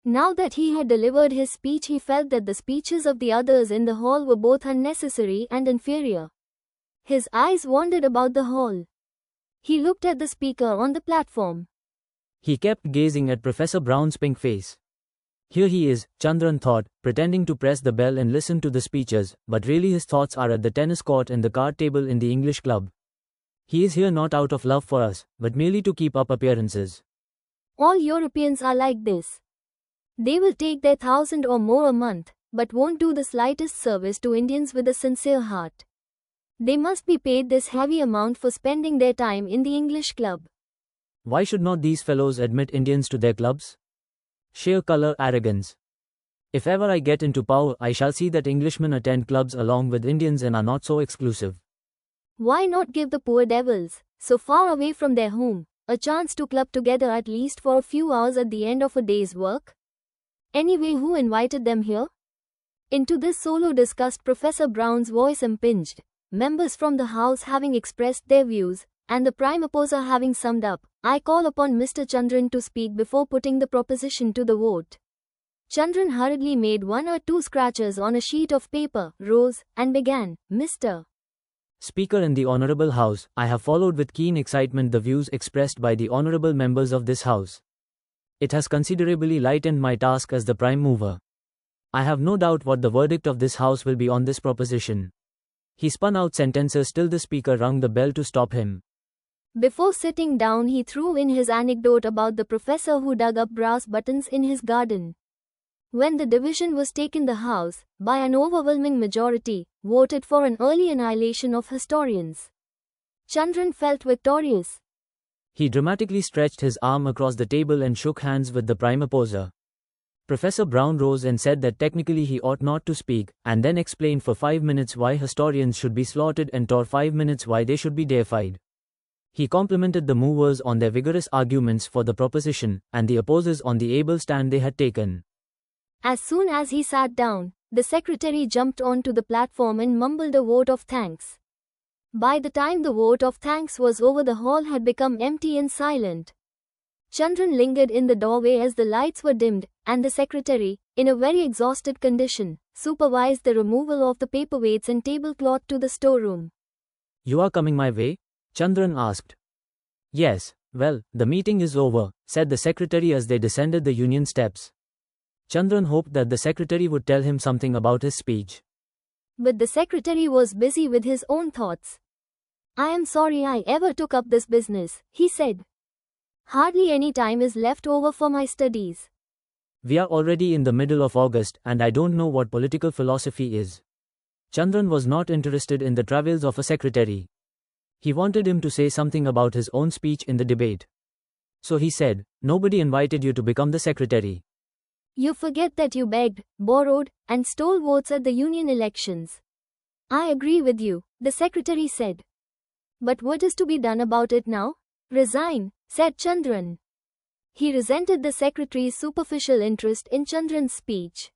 Now that he had delivered his speech, he felt that the speeches of the others in the hall were both unnecessary and inferior. His eyes wandered about the hall. He looked at the speaker on the platform. He kept gazing at Professor Brown's pink face. Here he is, Chandran thought, pretending to press the bell and listen to the speeches, but really his thoughts are at the tennis court and the card table in the English club. He is here not out of love for us, but merely to keep up appearances. All Europeans are like this. They will take their 1,000 or more a month, but won't do the slightest service to Indians with a sincere heart. They must be paid this heavy amount for spending their time in the English club. Why should not these fellows admit Indians to their clubs? Sheer color arrogance. If ever I get into power, I shall see that Englishmen attend clubs along with Indians and are not so exclusive. Why not give the poor devils, so far away from their home, a chance to club together at least for a few hours at the end of a day's work? Anyway, who invited them here? Into this solo discussed Professor Brown's voice impinged, members from the House having expressed their views, and the prime opposer having summed up. I call upon Mr. Chandran to speak before putting the proposition to the vote. Chandran hurriedly made 1 or 2 scratches on a sheet of paper, rose, and began, Mr. Speaker in the Honourable House, I have followed with keen excitement the views expressed by the honourable members of this House. It has considerably lightened my task as the prime mover. I have no doubt what the verdict of this House will be on this proposition. He spun out sentences till the Speaker rung the bell to stop him. Before sitting down, he threw in his anecdote about the professor who dug up brass buttons in his garden. When the division was taken, the House, by an overwhelming majority, voted for an early annihilation of historians. Chandran felt victorious. He dramatically stretched his arm across the table and shook hands with the prime opposer. Professor Brown rose and said that technically he ought not to speak, and then explained for 5 minutes why historians should be slaughtered and for 5 minutes why they should be deified. He complimented the movers on their vigorous arguments for the proposition, and the opposers on the able stand they had taken. As soon as he sat down, the secretary jumped onto the platform and mumbled a vote of thanks. By the time the vote of thanks was over, the hall had become empty and silent. Chandran lingered in the doorway as the lights were dimmed, and the secretary, in a very exhausted condition, supervised the removal of the paperweights and tablecloth to the storeroom. You are coming my way? Chandran asked. Yes, well, the meeting is over, said the secretary as they descended the union steps. Chandran hoped that the secretary would tell him something about his speech. But the secretary was busy with his own thoughts. I am sorry I ever took up this business, he said. Hardly any time is left over for my studies. We are already in the middle of August, and I don't know what political philosophy is. Chandran was not interested in the travails of a secretary. He wanted him to say something about his own speech in the debate. So he said, nobody invited you to become the secretary. You forget that you begged, borrowed, and stole votes at the union elections. I agree with you, the secretary said. But what is to be done about it now? Resign, said Chandran. He resented the secretary's superficial interest in Chandran's speech.